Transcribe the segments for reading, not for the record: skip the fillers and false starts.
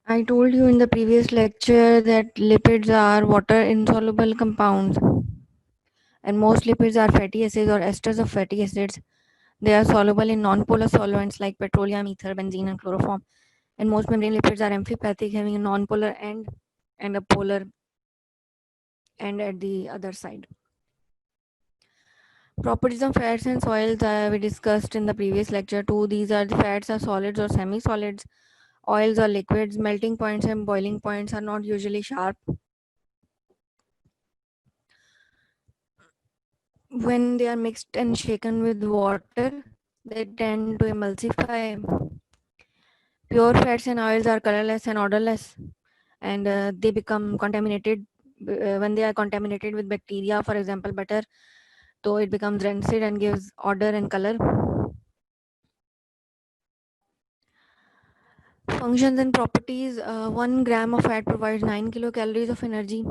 I told you in the previous lecture that lipids are water insoluble compounds, and most lipids are fatty acids or esters of fatty acids. They are soluble in non-polar solvents like petroleum, ether, benzene, and chloroform. And most membrane lipids are amphipathic, having a non-polar end and a polar end at the other side. Properties of fats and soils we discussed in the previous lecture too. These are the fats are solids or semi-solids, oils or liquids. Melting points and boiling points are not usually sharp. When they are mixed and shaken with water, they tend to emulsify. Pure fats and oils are colorless and odorless, and they become contaminated when they are contaminated with bacteria, for example butter, so it becomes rancid and gives odor and color. Functions and properties: 1 gram of fat provides 9 kilocalories of energy.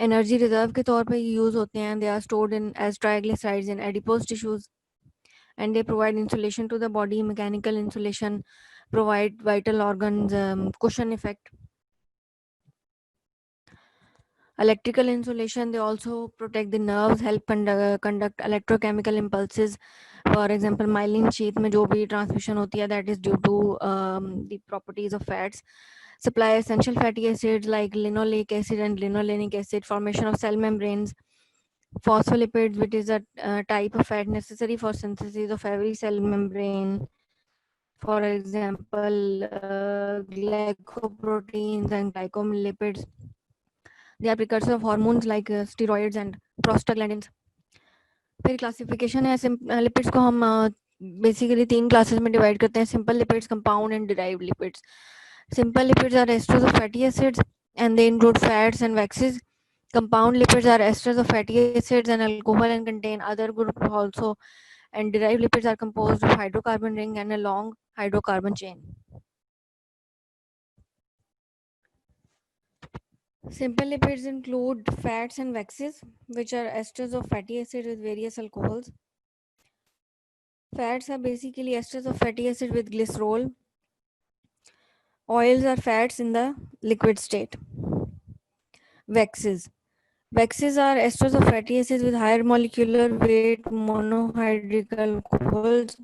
Energy reserve के तौर पे use होते हैं. They are stored in as triglycerides in adipose tissues, and they provide insulation to the body. Mechanical insulation, provide vital organs cushion effect. Electrical insulation, they also protect the nerves, help conduct electrochemical impulses. For example, myelin sheath में जो भी transmission होती है, that is due to the properties of fats. Supply essential fatty acids like linoleic acid and linolenic acid, formation of cell membranes. Phospholipids, which is a type of fat necessary for synthesis of every cell membrane. For example, glycoproteins and glycolipids. They are precursors of hormones like steroids and prostaglandins. फिर classification है. Lipids को हम basically 3 classes में divide करते हैं: simple lipids, compound and derived lipids. Simple lipids are esters of fatty acids and they include fats and waxes. Compound lipids are esters of fatty acids and alcohol and contain other groups also. And derived lipids are composed of hydrocarbon ring and a long hydrocarbon chain. Simple lipids include fats and waxes, which are esters of fatty acids with various alcohols. Fats are basically esters of fatty acid with glycerol. Oils are fats in the liquid state. Waxes. Waxes are esters of fatty acids with higher molecular weight monohydric alcohols.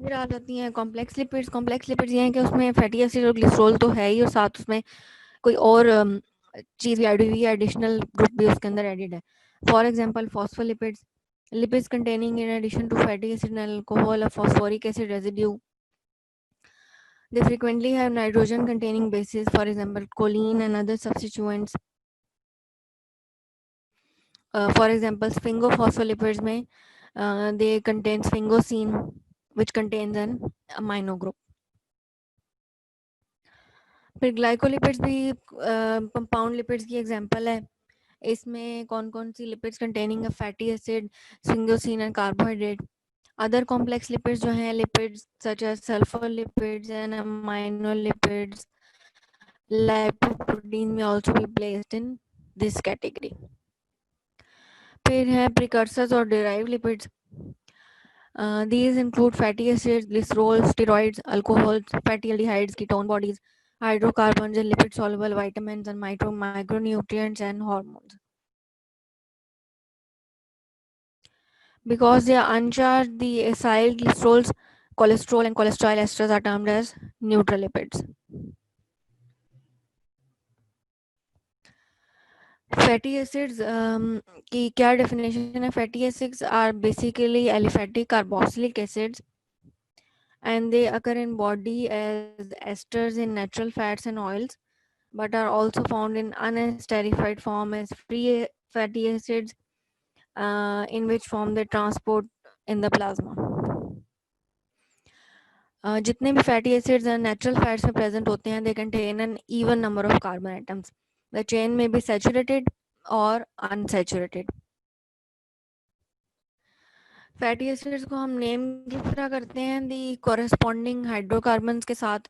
फिर आ जाती हैं complex lipids. Complex lipids ये हैं कि उसमें fatty acid और glycerol तो है ही, और साथ उसमें कोई और चीज़ भी ऐड हुई है, एडिशनल ग्रुप भी उसके अंदर एडिड है. For example phospholipids, lipids containing in addition to fatty acid and alcohol a phosphoric acid residue. They frequently have nitrogen containing bases, for example choline and other substituents. For example sphingolipids में they contain sphingosine, which contains an amino group. फिर glycolipids भी compound lipids की example है. इसमें कौन कौन सी lipids containing a fatty acid, sphingosine and carbohydrate. Other complex lipids जो हैं lipids such as sulphur lipids and amino lipids, lipoprotein में also be placed in this category. फिर है प्रिकर्सर्स और derived lipids. These include fatty acids, glycerol, steroids, alcohols, fatty aldehydes, ketone bodies, hydrocarbons, and lipid soluble vitamins and micronutrients and hormones. Because they are uncharged, the acyl glycerols, cholesterol, and cholesterol esters are termed as neutral lipids. Fatty acids की क्या definition है? Fatty acids are basically aliphatic carboxylic acids, and they occur in body as esters in natural fats and oils, but are also found in unesterified form as free fatty acids, in which form they transport in the plasma. जितने भी fatty acids natural fats में present होते हैं, they contain an even number of carbon atoms. The chain में be saturated और unsaturated. Fatty acids को हम name किस तरह करते हैं? दी कोरेस्पॉन्डिंग हाइड्रोकार्बन्स के साथ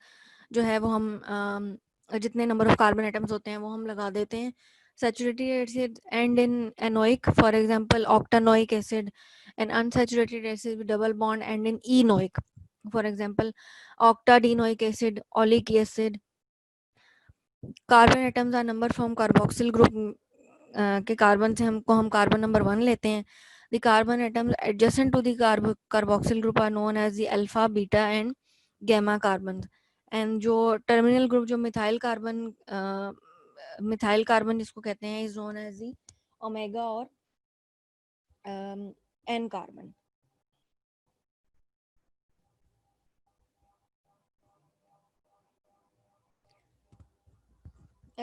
जो है वो हम जितने नंबर ऑफ कार्बन एटम्स होते हैं वो हम लगा देते हैं. Saturated acids end in enoic, for example octanoic acid, and unsaturated acids with double bond end in enoic. For example octadenoic acid, oleic acid. Carbon atoms are number from carboxyl group के carbon से हम carbon number 1 लेते हैं. The carbon atoms adjacent to the carboxyl group are known as the alpha, beta and gamma carbon. And जो terminal group जो methyl carbon जिसको कहते हैं is known as the omega और n carbon.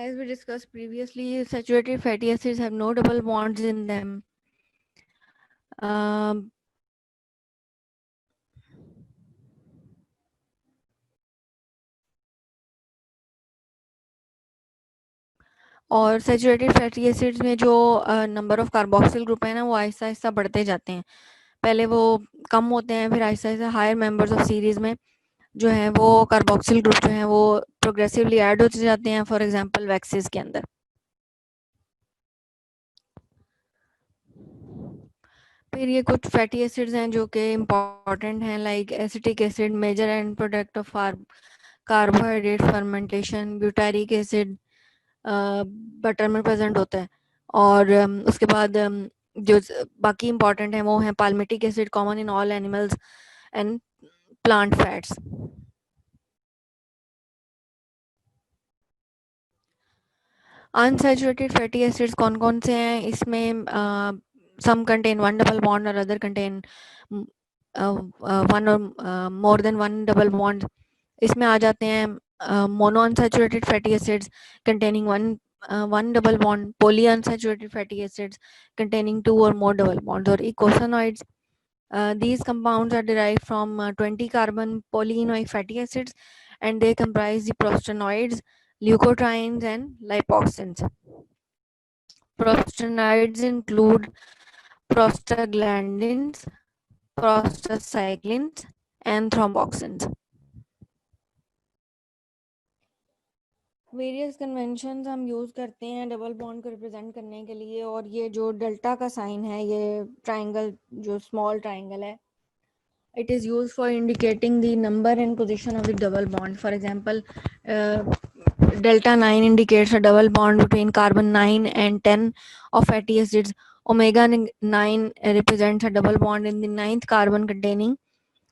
As we discussed previously, saturated fatty acids have no double bonds in them. Um, और saturated fatty acids में जो number of carboxyl group है ना वो आहिस्ता आहिस्ता बढ़ते जाते हैं. पहले वो कम होते हैं, फिर Aahista Aahista higher members of series में जो है वो कार्बोक्सिल ग्रुप जो है वो प्रोग्रेसिवली ऐड होते जाते हैं. फॉर एग्जांपल वैक्सीज के अंदर. फिर ये कुछ फैटी एसिड्स हैं जो कि इम्पॉर्टेंट हैं, like acetic acid, major end product of carbohydrate fermentation. Butyric acid butter में प्रेजेंट होता है. और उसके बाद जो बाकी इंपॉर्टेंट है वो है palmitic acid, common in all animals and plant fats. Unsaturated fatty acids कौन कौन से हैं इसमें? सम कंटेन वन डबल बॉन्ड और अदर कंटेन वन और more than one double bond. इसमें आ जाते हैं mono unsaturated fatty acids containing one double bond, polyunsaturated fatty acids containing two or more double bonds, or eicosanoids. These compounds are derived from 20 carbon polyenoic fatty acids, and they comprise the prostanoids, leukotrienes, and lipoxygens. Prostanoids include prostaglandins, prostacyclins, and thromboxans. Various conventions हम use करते हैं double bond को represent करने के लिए. और ये जो डेल्टा का साइन है, ये ट्राइंगल जो स्मॉल ट्राइंगल है, it is used for indicating the number and position of the double bond. For example, delta 9 indicates a double bond between carbon 9 and 10 of fatty acids. Omega 9 represents a double bond in the ninth carbon containing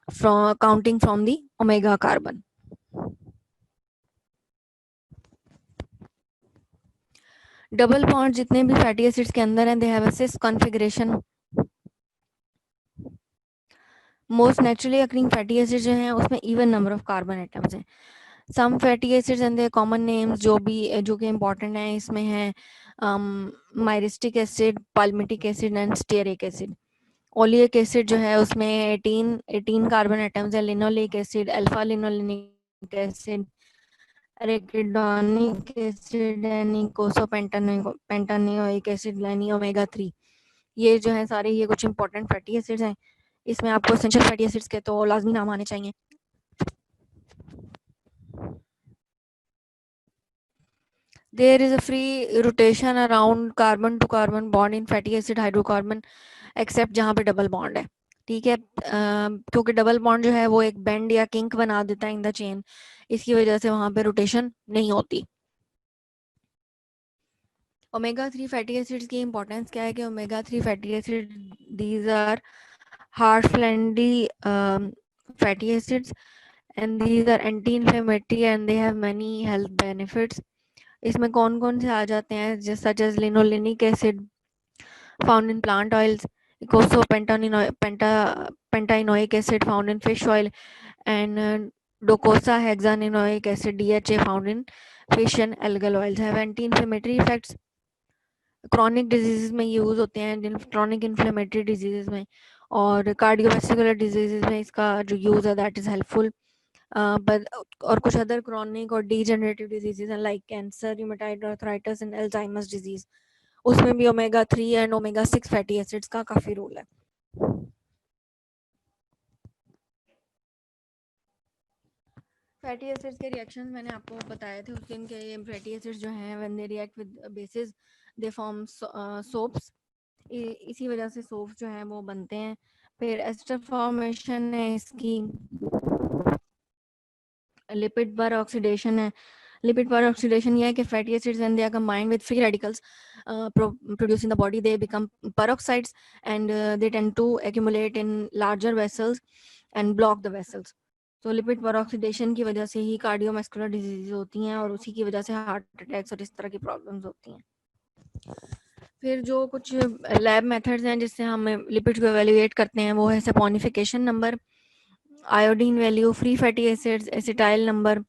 from counting from the omega carbon. Double bond जितने भी fatty acids के अंदर हैं, they have a cis configuration. Most naturally occurring fatty acids जो हैं उसमें even number of carbon atoms हैं. Some fatty acids and their common names जो कि इंपॉर्टेंट हैं इसमें हैं myristic acid, palmitic acid and stearic acid. Oleic acid जो है उसमें 18 कार्बन एटम्स है. Linoleic acid, alpha linolenic acid, arachidonic acid, pentaenoic acid, omega 3. ये जो है सारे ये कुछ इंपॉर्टेंट फैटी एसिड्स हैं. इसमें आपको एसेंशियल फैटी एसिड्स के तो लाजमी नाम आने चाहिए. There is a free rotation around carbon to carbon bond in fatty acid hydrocarbon except जहाँ पे डबल बॉन्ड है. ठीक है, क्योंकि डबल बॉन्ड जो है वो एक बेंड या किंक बना देता है इन द चेन, इसकी वजह से वहां पे रोटेशन नहीं होती. ओमेगा 3 फैटी एसिड्स की इंपॉर्टेंस क्या है कि omega 3 fatty acid these are heart friendly fatty acids and these are anti inflammatory and they have many health benefits. इसमें कौन कौन से आ जाते हैं? जैसे such as linolenic acid found in plant oils, eicosa pentaenoic acid found in fish oil, and docosa hexaenoic acid DHA found in fish and algal oils have anti inflammatory effects. Chronic diseases में use होते हैं, chronic inflammatory diseases में और cardiovascular diseases में इसका जो use है that is helpful. but और कुछ अदर क्रॉनिक और डीजेनरेटिव डिजीजेस हैं like cancer, rheumatoid arthritis and Alzheimer's disease. उसमें भी omega 3 and omega 6 fatty acids का काफी रोल है. फैटी एसिड्स के रिएक्शंस मैंने आपको बताए थे उस दिन के. ये फैटी एसिड्स जो हैं when they react with basis they form soaps. इसी वजह से सोप्स जो हैं वो बनते हैं. फिर एस्टर फॉर्मेशन है इसकी. लिपिड पर ऑक्सीडेशन है। लिपिड पर ऑक्सीडेशन यह है कि fatty acids when they are combined with free radicals produced in the body, they become peroxides, and they tend to accumulate in larger vessels and block the vessels. तो lipid पर oxidation की वजह से ही कार्डियोमैस्कुलर disease होती हैं और उसी की वजह से हार्ट अटैक्स और इस तरह की प्रॉब्लम्स होती हैं। फिर जो कुछ लैब मेथड्स हैं जिससे हम लिपिड्स को एवेल्युएट करते हैं वो है saponification number, iodine value, free fatty acids, acetyl number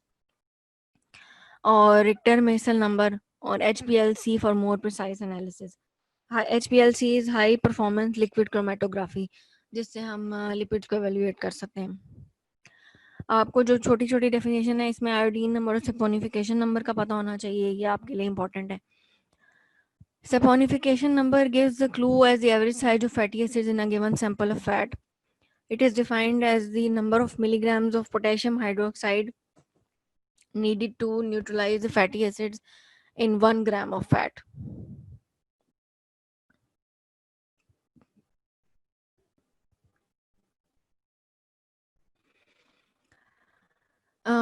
और रिक्टर मेसल नंबर और HPLC for more precise analysis. HPLC is high performance liquid chromatography, जिससे हम लिपिड्स को एवेल्युएट कर सकते हैं। आपको जो छोटी छोटी डेफिनेशन है इसमें आयोडीन नंबर और सपोनिफिकेशन नंबर का पता होना चाहिए, ये आपके लिए इंपॉर्टेंट है। Saponification number gives the clue as the average size of fatty acids in a given sample of fat. It is defined as the number of milligrams of potassium hydroxide needed to neutralize the fatty acids in 1 gram of fat.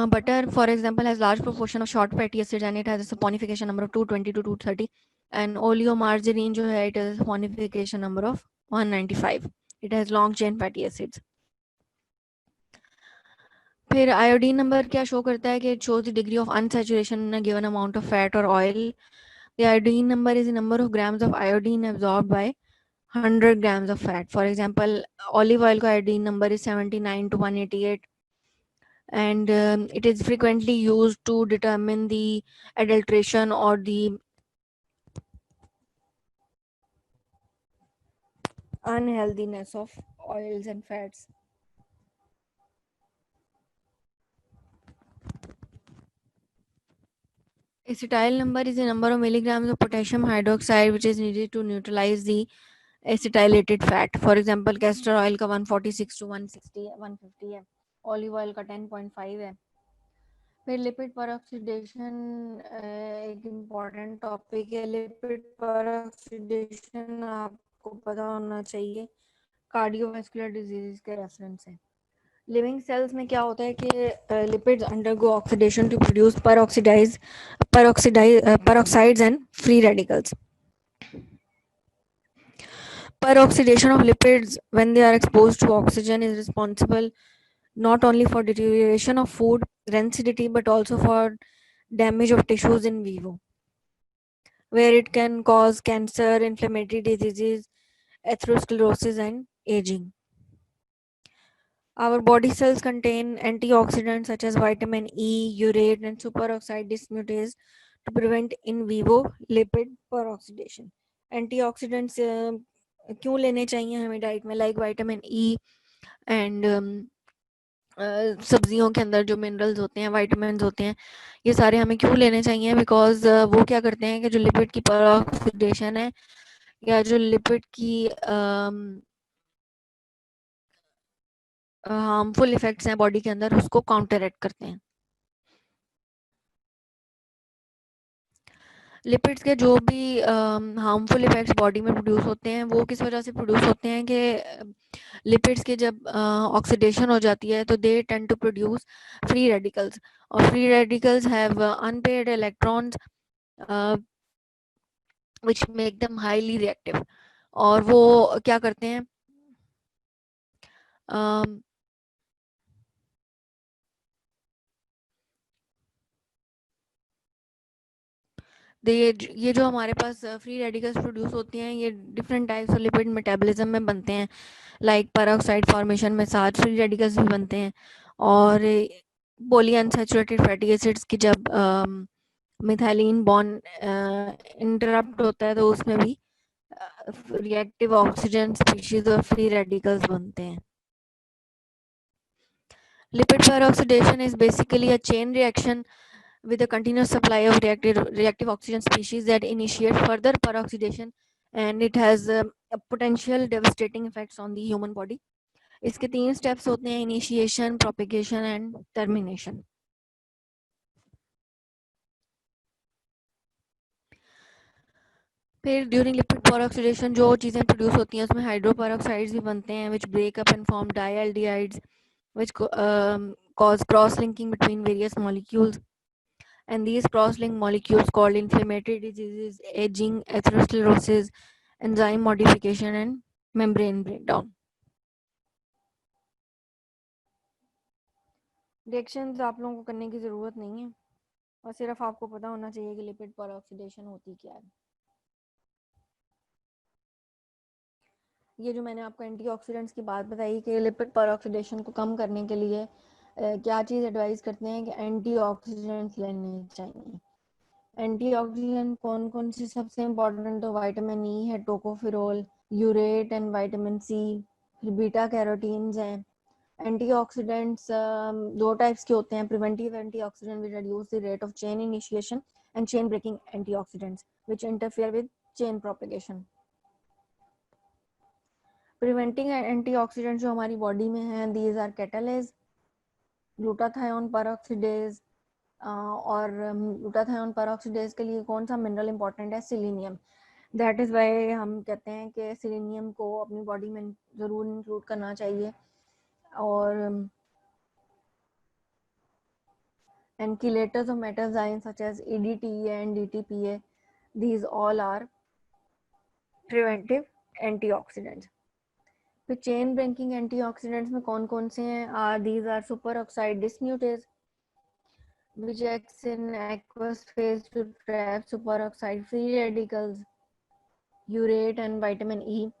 Butter, for example, has large proportion of short fatty acids and it has a saponification number of 220 to 230. And oleomargarine जो है, it has a saponification number of 195. It has long chain fatty acids. फिर iodine number क्या show करता है कि it shows the degree of unsaturation in a given amount of fat और oil. The iodine number is the number of grams of iodine absorbed by 100 grams of fat. For example, olive oil का iodine number is 79 to 188, and it is frequently used to determine the adulteration or the unhealthiness of oils and fats. Acetyl number is the number of milligrams of potassium hydroxide which is needed to neutralize the acetylated fat. For example, castor oil का 146 to 160 150 है, olive oil का 10.5 है. फिर lipid peroxidation एक important topic है. Lipid peroxidation आपको पता होना चाहिए कार्डियोवैस्कुलर डिजीज के रेफरेंस से. लिविंग सेल्स में क्या होता है कि lipids undergo oxidation to produce peroxides and free radicals. Peroxidation of lipids when they are exposed to oxygen is responsible not only for deterioration of food rancidity but also for damage of tissues in vivo, where it can cause cancer, inflammatory diseases, atherosclerosis, and aging. Our body cells contain antioxidants such as vitamin E, urate, and superoxide dismutase to prevent in vivo lipid peroxidation. Antioxidants क्यों लेने चाहिए हमें diet में, like vitamin E and सब्जियों के अंदर जो minerals होते हैं, विटामिन होते हैं, ये सारे हमें क्यों लेने चाहिए? बिकॉज वो क्या करते हैं कि जो लिपिड की पेरोक्सिडेशन है या जो लिपिड की हार्मफुल इफेक्ट्स हैं बॉडी के अंदर, उसको काउंटरएक्ट करते हैं. लिपिड्स के जो भी हार्मफुल इफेक्ट्स बॉडी में प्रोड्यूस होते हैं वो किस वजह से प्रोड्यूस होते हैं कि लिपिड्स की जब ऑक्सीडेशन हो जाती है तो they tend to produce free radicals, और free radicals have unpaired electrons which make them highly reactive. और वो क्या करते हैं, ये जो हमारे पास फ्री रेडिकल्स प्रोड्यूस होती हैं ये different types of lipid metabolism में बनते हैं. लाइक पेरोक्साइड फॉर्मेशन में 7 फ्री रेडिकल्स भी बनते हैं, और पॉली अनसैचुरेटेड फैटी एसिड्स की जब मिथाइलिन बॉन्ड इंटरप्ट होता है तो उसमें भी रिएक्टिव ऑक्सीजन स्पीशीज और फ्री रेडिकल्स बनते हैं. Lipid peroxidation is basically a chain reaction with a continuous supply of reactive oxygen species that initiate further peroxidation, and it has a potential devastating effects on the human body. इसके 3 steps होते हैं: initiation, propagation and termination. फिर during lipid पेरोक्सिडेशन जो चीज़ें produce होती हैं उसमें हाइड्रोपेरोक्साइड्स भी बनते हैं which break up and form dialdehydes, which cause cross-linking between various molecules, and these cross-linked molecules called inflammatory diseases, aging, atherosclerosis, enzyme modification, and membrane breakdown. Reactions आप लोगों को करने की ज़रूरत नहीं है, और सिर्फ आपको पता होना चाहिए कि लिपिड पर ऑक्सीडेशन होती क्या है। ये जो मैंने आपको एंटीऑक्सीडेंट्स की बात बताई कि लिपिड पर ऑक्सीडेशन को कम करने के लिए क्या चीज़ एडवाइस करते हैं कि एंटीऑक्सीडेंट्स लेने चाहिए। एंटीऑक्सीडेंट कौन कौन से सबसे इम्पोर्टेंट, तो विटामिन ई है, tocopherol, urate and vitamin C, फिर बीटा कैरोटीन्स हैं। एंटीऑक्सीडेंट्स दो टाइप्स के होते हैं, preventive antioxidant which reduce the rate of chain initiation, and chain breaking antioxidants which interfere with chain propagation. Preventing antioxidants जो हमारी body में हैं, these are catalase, glutathione peroxidase, और ग्लूटाथायोन परऑक्सीडेज के लिए कौन सा मिनरल इंपॉर्टेंट है, सिलीनियम। दैट इज़ वाई हम कहते हैं कि सिलीनियम को अपनी बॉडी में ज़रूर इंक्लूड करना चाहिए। और and chelators of metals ions such as EDTA and DTPA, these all are preventive antioxidants. तो चेन ब्रेकिंग एंटीऑक्सीडेंट्स में कौन कौन से हैं, these are superoxide dismutase which acts in aqueous phase to trap superoxide free radicals, urate and vitamin E,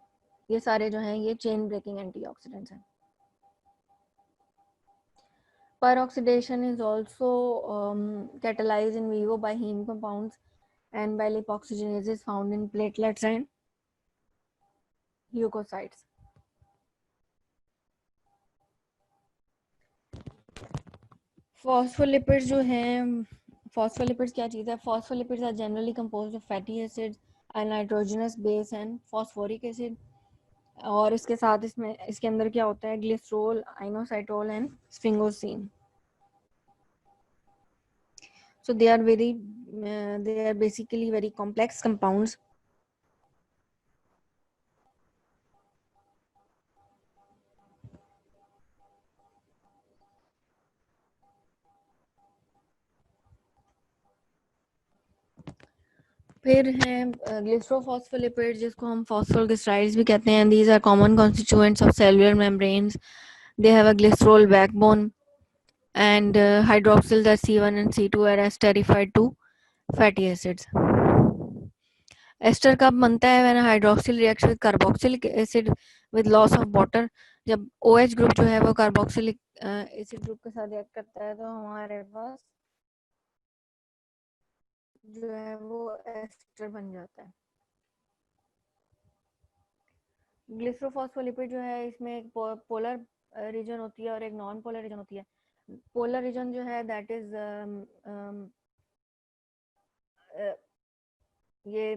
ये सारे जो हैं ये चेन ब्रेकिंग एंटीऑक्सीडेंट्स हैं। Peroxidation is also catalyzed in vivo by heme compounds and by lipoxygenases found in platelets and leukocytes. Phospholipids जो हैं, phospholipids क्या चीज़ है? Phospholipids are generally composed of fatty acids, a nitrogenous base and phosphoric acid. और इसके साथ इसके अंदर क्या होता है, glycerol, inositol and sphingosine. So they are basically very complex compounds. फिर हैं ग्लिसरोफॉस्फोलिपिड जिसको हम फॉस्फोग्लिसराइड्स भी कहते हैं. These are common constituents of cellular membranes. They have a glycerol backbone and hydroxyls are C1 and C2 are esterified to fatty acids. Ester कब बनता है? When hydroxyl reacts with carboxylic acid with loss of water. जब OH group जो है वो carboxylic acid group के साथ react करता है तो हमारे पास जो है वो एस्टर बन जाता है. ग्लिसरोफॉस्फोलिपिड जो है इसमें एक पोलर रीजन होती है और एक नॉन पोलर रीजन होती है. पोलर रीजन जो है दैट इज ये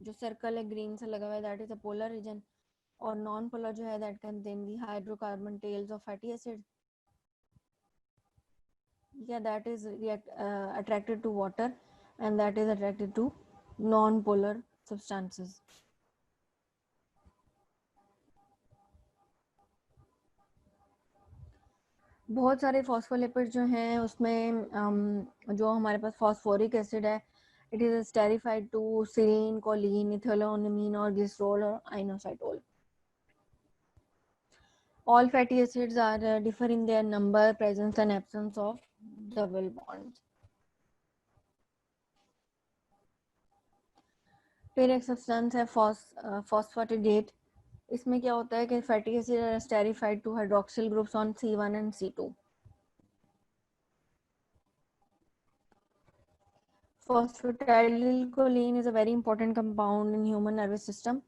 जो सर्कल है ग्रीन से लगा हुआ है that is a polar region. और नॉन पोलर जो है that contain the hydrocarbon tales of fatty acid. Yeah, that is attracted to water and that is attracted to non-polar substances. बहुत सारे फॉस्फोलिपिड जो हैं उसमें जो हमारे पास फॉस्फोरिक एसिड है, it is esterified to serine, choline, ethanolamine और ग्लिसरॉल और आइनोसाइटोल. All fatty acids are differ in their number, presence and absence of double bonds. फिर एक सब्सटेंस है फॉस्फेटिडेट. इसमें क्या होता है कि fatty acid are esterified to hydroxyl groups on C1 and C2. Phosphatidylcholine is a very important compound in human nervous system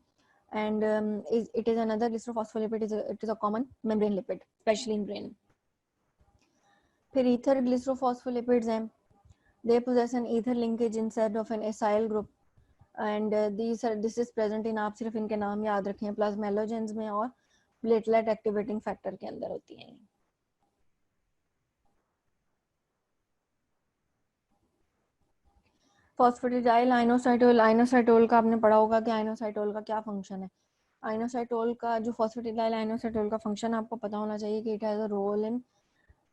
and it is another glycerophospholipid. It is a common membrane lipid, especially in brain. फिर ether glycerophospholipids हैं. They possess an ether linkage instead of an acyl group and this is present in, आप सिर्फ इनके नाम याद रखें, प्लाज्मेलोजेंस में और प्लेटलेट एक्टिवेटिंग फैक्टर के अंदर होती हैं. फॉस्फेटिडाइल आइनोसाइटोल. आइनोसाइटोल का आपने पढ़ा होगा कि आइनोसाइटोल का क्या फंक्शन है. आइनोसाइटोल का जो फॉस्फेटिडाइल आइनोसाइटोल का फंक्शन आपको पता होना चाहिए कि it has a role in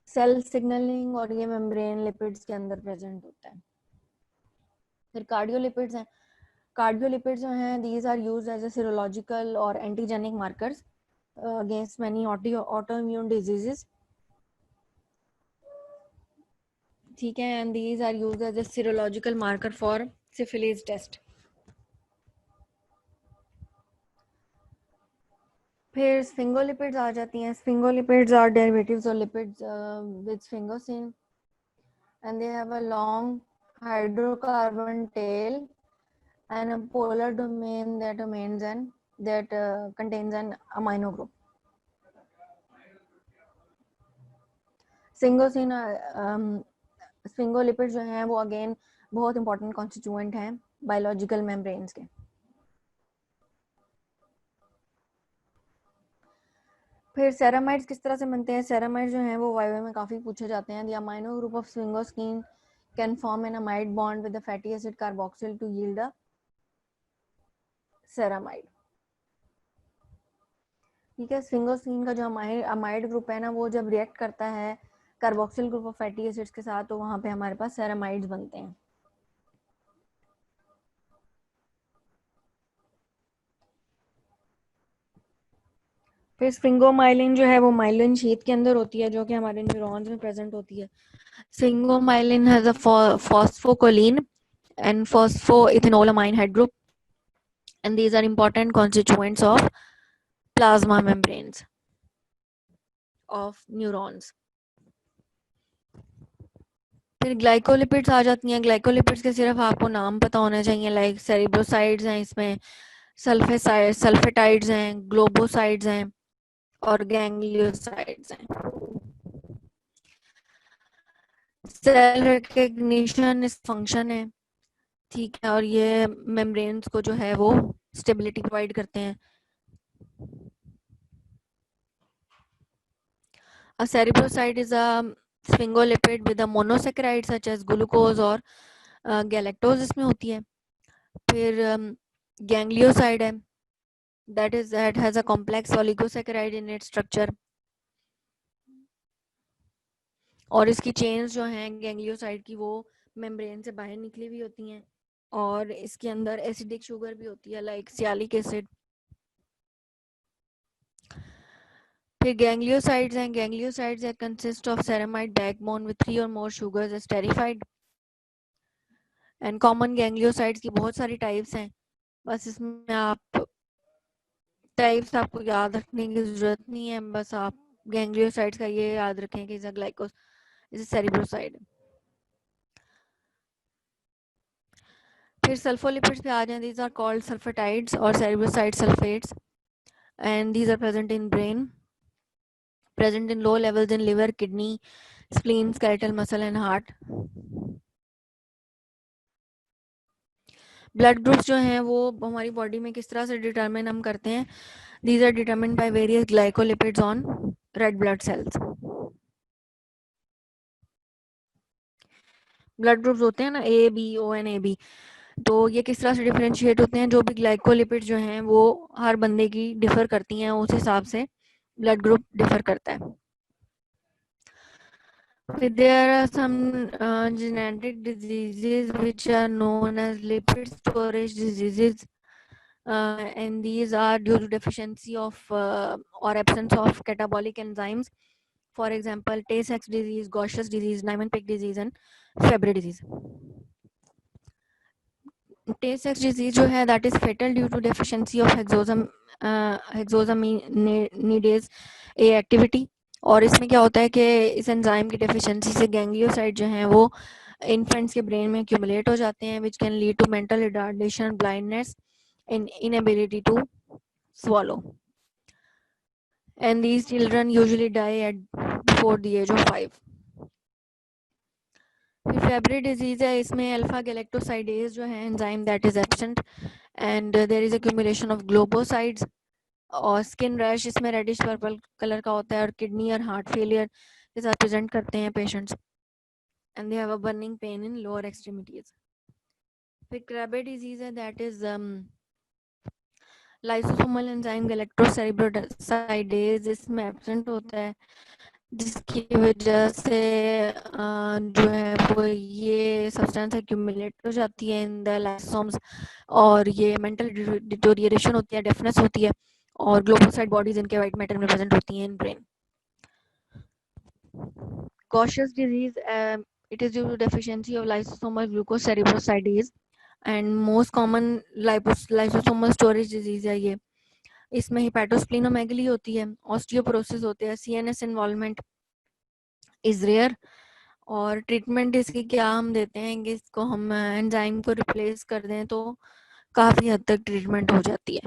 cell signalling और ये मेम्ब्रेन लिपिड्स के अंदर प्रेजेंट होता है। फिर कार्डियोलिपिड्स हैं। कार्डियोलिपिड्स जो हैं these are used as a serological और antigenic markers against many autoimmune diseases, ठीक है, and these are used as a serological marker for syphilis test. फिर स्फिंगोलिपिड्स आ जाती हैं। Sphingolipids are derivatives of lipids with sphingosine and they have a long hydrocarbon tail and a polar domain that contains an amino group. Sphingosine sphingolipid जो हैं वो again बहुत important constituent हैं biological membranes के। फिर सेरामाइड्स किस तरह से बनते हैं? सेरामाइड्स जो हैं वो वाइवा में काफ़ी पूछे जाते हैं। The amino group of sphingosine can form an amide bond with the fatty acid carboxyl to yield a ceramide, ठीक है। स्फिंगोसिन का जो अमाइड ग्रुप है ना वो जब रिएक्ट करता है carboxyl group of fatty acids के साथ तो वहां पे हमारे पास सेरामाइड्स बनते हैं। फिर स्फिंगोमाइलिन जो है वो माइलिन शीथ के अंदर होती है जो कि हमारे न्यूरॉन्स में प्रेजेंट होती है। Sphingomyelin has a phosphocholine and phosphoethanolamine head group, and these are important constituents of plasma membranes of neurons. फिर ग्लाइकोलिपिड्स आ जाती हैं। ग्लाइकोलिपिड्स के सिर्फ आपको नाम पता होना चाहिए, लाइक सेरिब्रोसाइड्स हैं, इसमें सल्फेटाइड्स हैं, ग्लोबोसाइड्स हैं और गैंग्लियोसाइड्स हैं। सेल रिकग्निशन इस फंक्शन है, ठीक है, और ये मेम्ब्रेन्स को जो है वो स्टेबिलिटी प्रोवाइड करते हैं। A cerebroside is a sphingolipid with a monosaccharide such as glucose और गैलेक्टोज इसमें होती है। फिर गैंग्लियोसाइड है, that has a complex oligosaccharide in its structure, और इसकी चेन्स जो हैं गैंग्लियोसाइड की वो मेम्ब्रेन से बाहर निकली हुई होती हैं और इसके अंदर एसिडिक शुगर भी होती है लाइक सियालिक एसिड। फिर गैंग्लियोसाइड्स हैं। Gangliosides consist of ceramide backbone with 3 और more sugars esterified, and common gangliosides की बहुत सारी टाइप्स हैं, बस इसमें आप टाइप्स आपको याद रखने की जरूरत नहीं है, बस आप गैंग्लियोसाइड्स का ये याद रखें कि इज ग्लाइकोस इज सेरिब्रोसाइड। फिर सल्फोलिपिड्स पे आ जाएं। दीज आर कॉल्ड सल्फेटाइड्स और cerebroside sulphates, and these are present in brain, present in low levels in liver, kidney, spleen, skeletal muscle and heart. Blood groups जो हैं वो हमारी बॉडी में किस तरह से डिटरमिन हम करते हैं? These are determined by various glycolipids on red blood cells. Blood groups होते हैं ना A B O and A B, तो ये किस तरह से डिफरेंशिएट होते हैं? जो भी ग्लाइकोलिपिड्स जो हैं वो हर बंदे की डिफर करती हैं, उस हिसाब से ब्लड ग्रुप डिफर करता है। There are some genetic diseases which are known as lipid storage diseases, and these are due to deficiency of or absence of catabolic enzymes. For example, Tay-Sachs disease, Gaucher's disease, Niemann-Pick disease, and Fabry disease. Tay-Sachs disease जो है that is fatal due to deficiency of hexosaminidase A activity, और इसमें क्या होता है कि इस enzyme की डेफिशिएंसी से गैंग्लियोसाइड जो हैं वो इन्फेंट्स के ब्रेन में एक्यूमुलेट हो जाते हैं, which can lead to mental retardation, blindness and inability to swallow, and these children usually die at before the age of 5. फिर फेब्री डिजीज है, इसमें अल्फा गैलेक्टोसाइडेज जो है enzyme that is absent, and there is accumulation of globosides, और skin rash इसमें reddish purple colour का होता है, और किडनी और हार्ट फेलियर के साथ प्रेजेंट करते हैं patients, and they have a burning pain in lower extremities. फिर क्रेबे डिजीज है, दैट इज लाइसोसोमल एंजाइम गैलेक्टोसेरेब्रोसाइडेज इसमें एब्सेंट होता है, जिसकी वजह से जो है वो ये सब्सटेंस एक्यूमुलेट हो जाती है इन द लाइसोसोम्स, और ये मेंटल डिटोरिएशन होती है, डेफनेस होती है, और ग्लोबोसाइड बॉडीज इनके वाइट मैटर में प्रेजेंट होती हैं in brain. Gaucher's disease, it is due to deficiency of lysosomal glucocerebrosidase, and most common lysosomal storage disease है ये. इसमें हिपैटोस्प्लिनोमेगली होती है, ऑस्टियोपोरोसिस होते हैं, सीएनएस इन्वॉल्वमेंट इज रेयर. और ट्रीटमेंट इसकी क्या हम देते हैं कि इसको हम एंजाइम को रिप्लेस कर दें तो काफ़ी हद तक ट्रीटमेंट हो जाती है.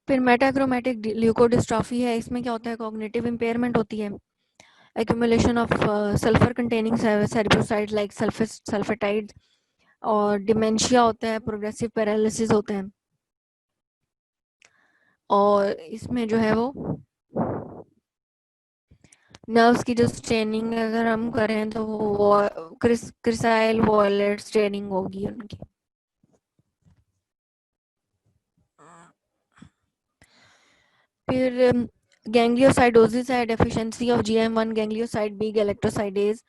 फिर मेटाक्रोमैटिक ल्यूकोडिस्ट्रॉफी है. इसमें क्या होता है, कॉग्निटिव इम्पेयरमेंट होती है, accumulation of sulfur containing cerebroside like sulfatides, और डिमेंशिया होता है, प्रोग्रेसिव पैरालिसिस होते हैं. और इसमें जो है वो नर्व्स की जो स्ट्रेनिंग अगर हम करें तो वो क्रिसाइल वॉलेट स्ट्रेनिंग होगी उनकी. फिर गैंग्लियोसाइडोसिस है, deficiency of GM1 ganglioside B galactosidase.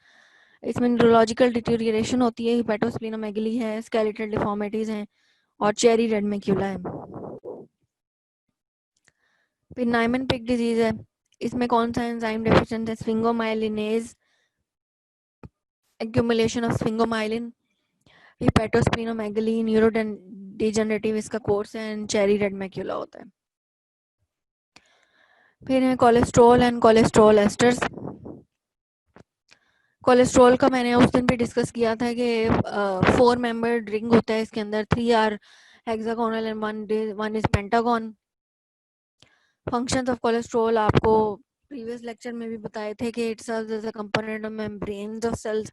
इसमें न्यूरोलॉजिकल डिटीरियरेशन होती है, हिपैटोस्प्लिनोमेगली है, स्केलेटल डिफॉर्मिटीज हैं, और चेरी रेड मैक्यूला है. फिर नाइमन पिक डिजीज है. इसमें कौन सा एंजाइम डेफिशिएंट है, स्फिंगोमाइलिनेज, एक्यूमुलेशन ऑफ स्फिंगोमाइलिन, हिपैटोस्प्लिनोमेगली, न्यूरोडेजेनरेटिव इसका कोर्स है, एंड चेरी रेड मैक्यूला होता है. फिर है cholesterol and cholesterol asters. Cholesterol का मैंने उस दिन भी डिस्कस किया था कि 4 मेंबर रिंग होता है, इसके अंदर 3 are hexagonal and one is pentagon. Functions of cholesterol आपको प्रीवियस लेक्चर में भी बताए थे कि it serves as a component of membranes of cells,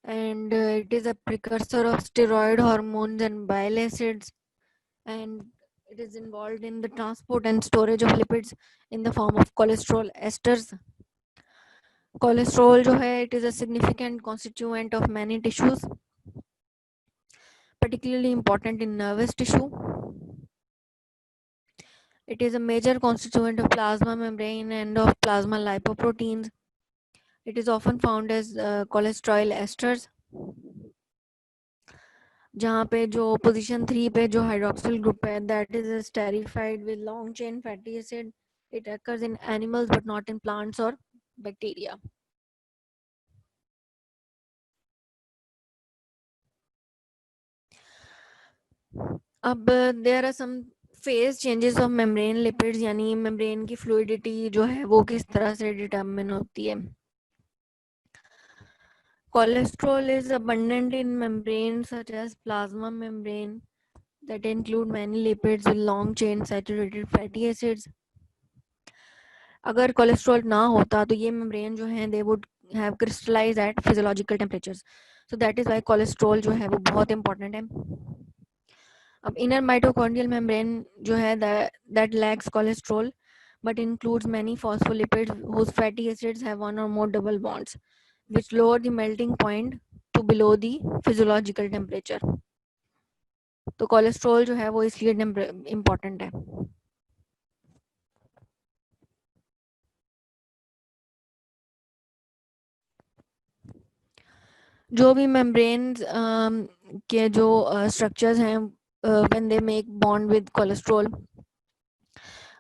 and it is a precursor of steroid hormones and bile acids, and it is involved in the transport and storage of lipids in the form of cholesterol esters. Cholesterol जो है, it is a significant constituent of many tissues, particularly important in nervous tissue. It is a major constituent of plasma membrane and of plasma lipoproteins. It is often found as cholesterol esters, जहाँ पे जो position 3 पे जो hydroxyl group है, that is esterified with long chain fatty acid. It occurs in animals but not in plants or bacteria. अब there are some phase changes of membrane lipids, यानी membrane की fluidity जो है वो किस तरह से डिटरमिन होती है. Cholesterol is abundant in membranes such as plasma membrane that include many lipids with long chain saturated fatty acids. अगर कोलेस्ट्रॉल ना होता तो ये मेम्ब्रेन जो है they would have crystallize at physiological temperatures. So that is why cholesterol जो है वो बहुत इंपॉर्टेंट है. अब इनर माइटोकॉन्ड्रियल मेम्ब्रेन जो है that lakhs cholesterol but includes many phospholipids whose fatty acids have one or more double bonds which lower the melting point to below the physiological temperature. तो cholesterol जो है वो इसलिए इम्पोर्टेंट है. जो भी मेम्ब्रेन्स के जो स्ट्रक्चर्स हैं when they make bond with cholesterol,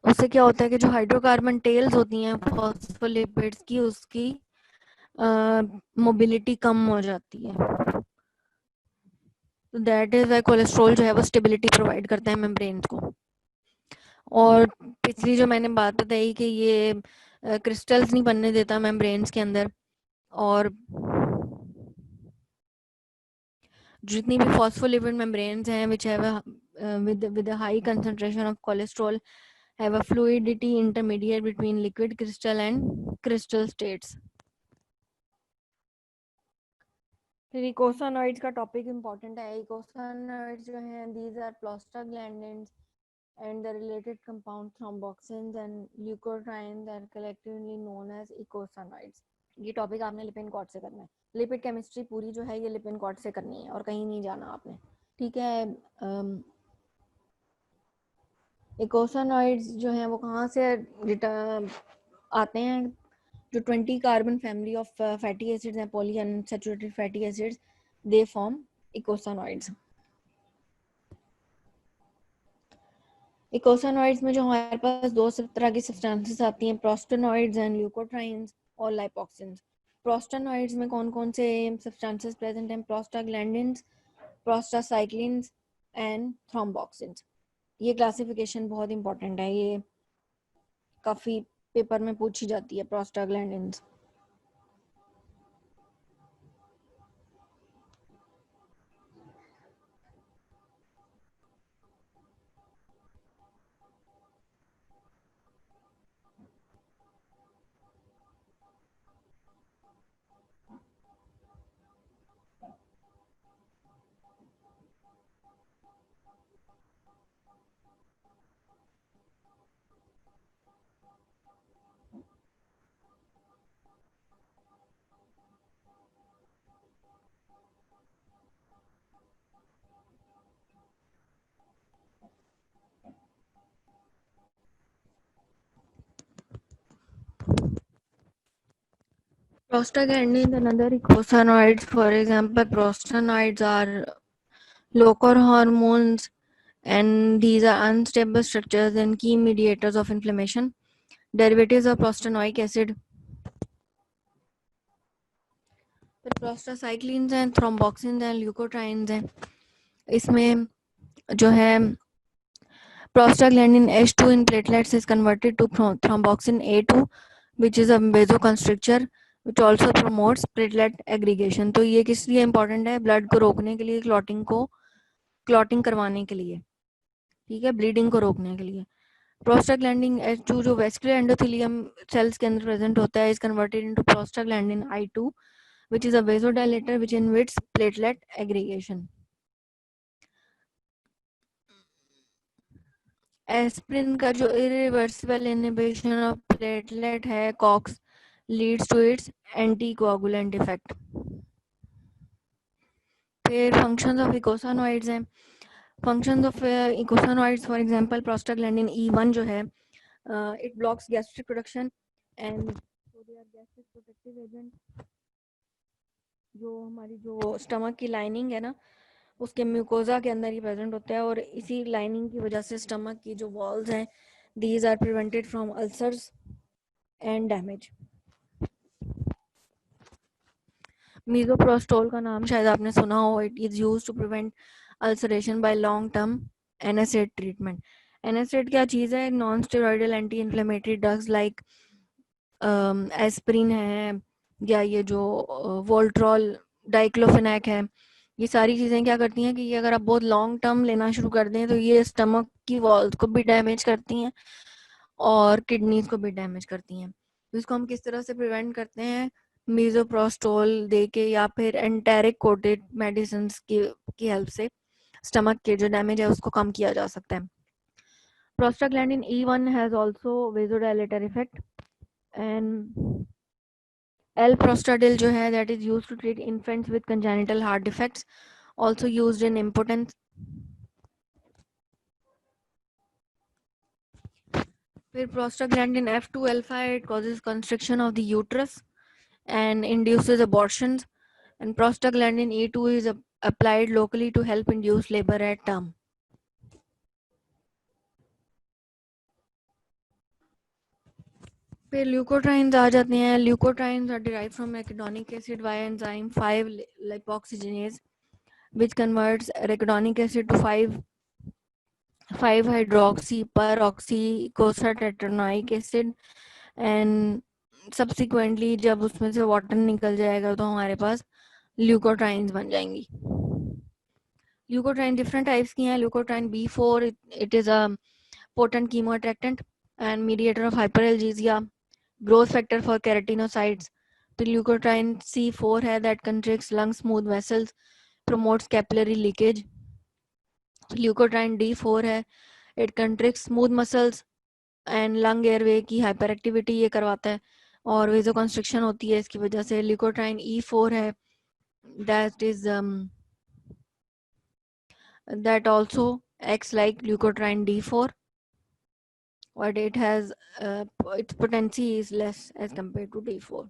उससे क्या होता है कि जो हाइड्रोकार्बन टेल्स होती हैं फॉस्फोलिपिड्स की, उसकी मोबिलिटी कम हो जाती है. तो दैट इज व्हाई कोलेस्ट्रॉल जो है वो स्टेबिलिटी प्रोवाइड करता है मेम्ब्रेन्स को. और पिछली जो मैंने बात बताई कि ये क्रिस्टल्स नहीं बनने देता मेम्ब्रेन्स के अंदर, और जितनी भी फॉस्फोलिपिड मेम्ब्रेन्स हैं which have with a high concentration of cholesterol have a fluidity intermediate between liquid crystal and crystal states. फिर इकोसानॉइड्स का टॉपिक इम्पोर्टेंट है. इकोसानॉइड्स जो हैं these are prostaglandins and the related compound thromboxanes and leukotrienes are collectively known as eicosanoids. ये topic आपने Lipin cord से करना है. लिपिड केमिस्ट्री पूरी जो है ये लिपिन कॉर्ड से करनी है और कहीं नहीं जाना आपने, ठीक है। इकोसानॉइड्स जो हैं वो कहाँ से आते हैं? जो 20 carbon family of fatty acids हैं, poly unsaturated fatty acids, they form eicosanoids. Eicosanoids में जो हमारे पास दो तरह की सब्सटेंसेस आती हैं, प्रोस्टेनॉइड्स एंड ल्यूकोट्राइन्स और लाइपोक्सिन्स। प्रोस्टेनॉइड्स में कौन कौन से सब्सटेंसेस प्रेजेंट हैं? Prostaglandins, prostacyclins and thromboxanes. ये क्लासिफिकेशन बहुत इंपॉर्टेंट है, ये काफ़ी पेपर में पूछी जाती है, prostaglandins. Prostaglandins and other eicosanoids, for example, prostanoids are local hormones, and these are unstable structures and key mediators of inflammation. Derivatives of prostanoic acid. फिर प्रोस्टासाइक्लिन्स हैं, थ्रोम्बोक्सिन्स हैं, ल्यूकोट्राइन्स हैं। इसमें जो है prostaglandin H2 in platelets is converted to thromboxane A2, which is a vasoconstrictor, which also promotes platelet aggregation. तो ये किस लिए इम्पोर्टेंट है? ब्लड को रोकने के लिए, क्लॉटिंग करवाने के लिए, ठीक है, ब्लीडिंग को रोकने के लिए। प्रोस्टाग्लैंडिन H2 जो वेस्कुलर एंडोथेलियम सेल्स के अंदर प्रेजेंट होता है, is converted into prostaglandin I2, which is a vasodilator which inhibits platelet aggregation. Aspirin का जो इरिवर्सिबल इनहिबिशन ऑफ प्लेटलेट है, COX, leads to its anticoagulant effect. फिर फंक्शंस ऑफ इकोसानॉइड्स हैं। Functions of eicosanoids, for example prostaglandin E1 जो है, it blocks gastric production and so they are gastric protective agent. जो हमारी जो stomach की lining है ना, उसके म्यूकोजा के अंदर ही प्रेजेंट होता है, और इसी लाइनिंग की वजह से स्टमक की जो वॉल्स हैं, these are prevented from ulcers and damage. Misoprostol का नाम शायद आपने सुना हो। It is used to prevent ulceration by long term NSAID treatment. NSAID क्या चीज़ है? Non steroidal anti inflammatory drugs like aspirin है, या ये जो वोल्ट्रॉल, डाइक्लोफेनेक है, ये सारी चीज़ें क्या करती हैं कि ये अगर आप बहुत लॉन्ग टर्म लेना शुरू कर दें तो ये स्टमक की वॉल्स को भी डैमेज करती हैं और किडनीज को भी डैमेज करती हैं। तो इसको हम किस तरह से प्रिवेंट करते हैं? मीजोप्रोस्टोल दे के या फिर एंटेरिक कोटेड मेडिसिन की हेल्प से स्टमक के जो डैमेज है उसको कम किया जा सकता है। Prostaglandin E1 has also vasodilator effect, and L-prostadil जो है that is used to treat infants with congenital heart defects, also used in impotence. फिर prostaglandin F2 alpha, it causes constriction of the uterus and induces abortions, and prostaglandin E2 is applied locally to help induce labor at term. फिर leukotrienes आ जाते हैं। Leukotrienes are derived from arachidonic acid via enzyme 5 lipoxygenase, which converts arachidonic acid to 5-hydroxy peroxycosatetanoic acid, and subsequently जब उसमें से water निकल जाएगा तो हमारे पास ल्यूकोट्राइन्स बन जाएंगी। ल्यूकोट्राइन डिफरेंट टाइप्स की हैं। Leukotriene B4, it is a potent chemo attractant and mediator of hyperalgesia, growth factor for keratinocytes. फिर ल्यूकोट्राइन C4 है, that contracts lung smooth vessels, promotes capillary leakage. Leukotriene D4 है, it contracts smooth muscles and lung airway की hyper activity ये करवाता है और वेजो constriction होती है इसकी वजह से। ल्यूकोट्राइन E4 है, that is that also acts like leukotriene D4, but it has its potency is less as compared to D4.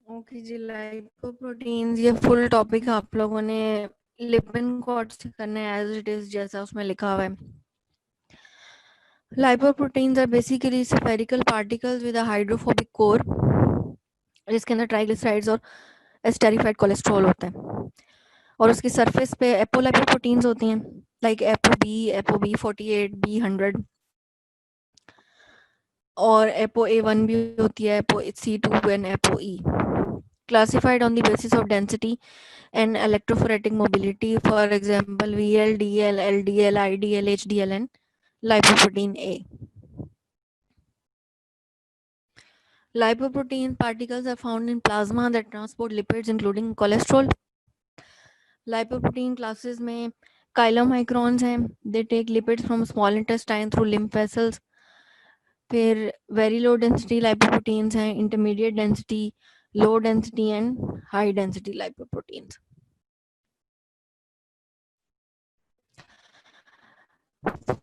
Okay ji, lipoproteins ये फुल टॉपिक आप लोगों ने लिपिन कोड से करना है एज इट इज जैसा उसमें लिखा हुआ है. Lipoproteins are basically spherical particles with a hydrophobic core जिसके अंदर ट्राइग्लिसराइड्स और एस्टेरिफाइड कोलेस्ट्रॉल होता है और उसकी सरफेस पे एपोलाइपोप्रोटीन्स होती हैं लाइक एपो बी 48 B100 और एपो A1 भी होती है apo C2 and apo E classified on the basis of density and electrophoretic mobility, for example VLDL, LDL, IDL, HDL and lipoprotein A. Lipoprotein particles are found in plasma that transport lipids including cholesterol. Lipoprotein classes में chylomicrons हैं, they take lipids from small intestine through lymph vessels. फिर very low density lipoproteins हैं, intermediate density, low density and high density lipoproteins.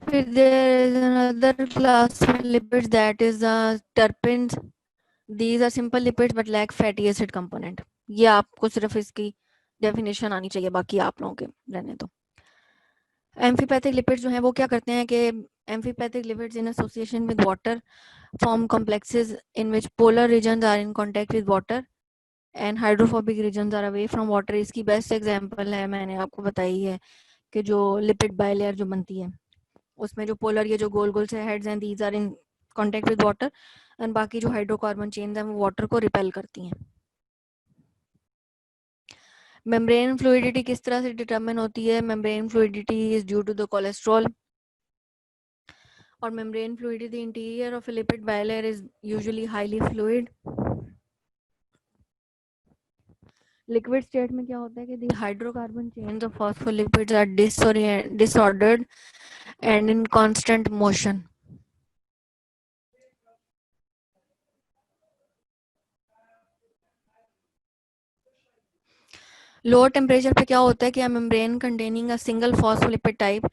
फिर there is another class of lipids that is terpenes. These are simple lipids but lack fatty acid component. ये आपको सिर्फ इसकी definition आनी चाहिए, बाकी आप लोगों के रहने दो. एम्फीपैथिक लिपिड्स जो हैं वो क्या करते हैं कि amphipathic lipids in association with water form complexes in which polar regions are in contact with water and hydrophobic regions are away from water. इसकी बेस्ट एग्जांपल है, मैंने आपको बताई है कि जो लिपिड बायलेयर जो बनती है उसमें जो पोलर ये जो गोल गोल से हेड्स हैं these are in contact with water and बाकी जो हाइड्रोकार्बन चेन्स हैं वो वाटर को रिपेल करती हैं. मेम्ब्रेन फ्लूइडिटी किस तरह से डिटरमिन होती है? Membrane fluidity is due to the cholesterol और membrane fluidity interior of a lipid bilayer is usually highly fluid. Liquid state में क्या होता है कि the hydrocarbon chains of phospholipids are disordered and in constant motion. Lower temperature पे क्या होता है कि a membrane containing a single phospholipid type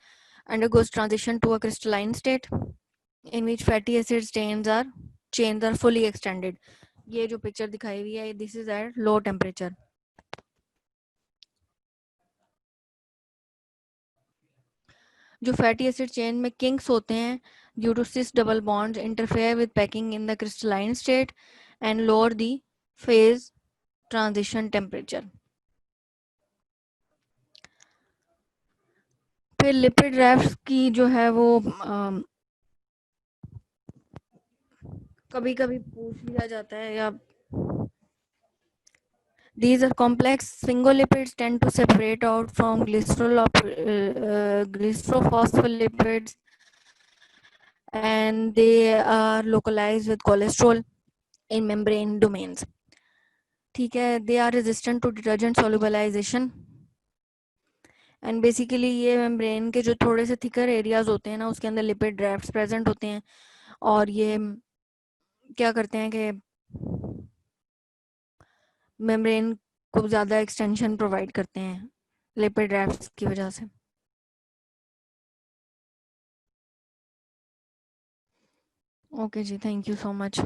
undergoes transition to a crystalline state in which fatty acid chains are fully extended. ये जो picture दिखाई हुई है this is at low temperature. जो फैटी एसिड चेन में किंक्स होते हैं due to cis double bonds interfere with packing in the crystalline state and lower the phase transition temperature. फिर लिपिड रैफ्ट की जो है वो कभी कभी पूछ लिया जाता है या these are complex sphingolipids tend to separate out from glycerophospholipids and they are localized with cholesterol in membrane domains. ठीक है, they are resistant to detergent solubilization and basically ये मेम्ब्रेन के जो थोड़े से थिकर एरियाज होते हैं ना उसके अंदर लिपिड ड्राफ्ट्स प्रेजेंट होते हैं और ये क्या करते हैं कि मेम्ब्रेन को ज़्यादा एक्सटेंशन प्रोवाइड करते हैं लिपिड ड्राफ्ट्स की वजह से. Okay ji, thank you so much.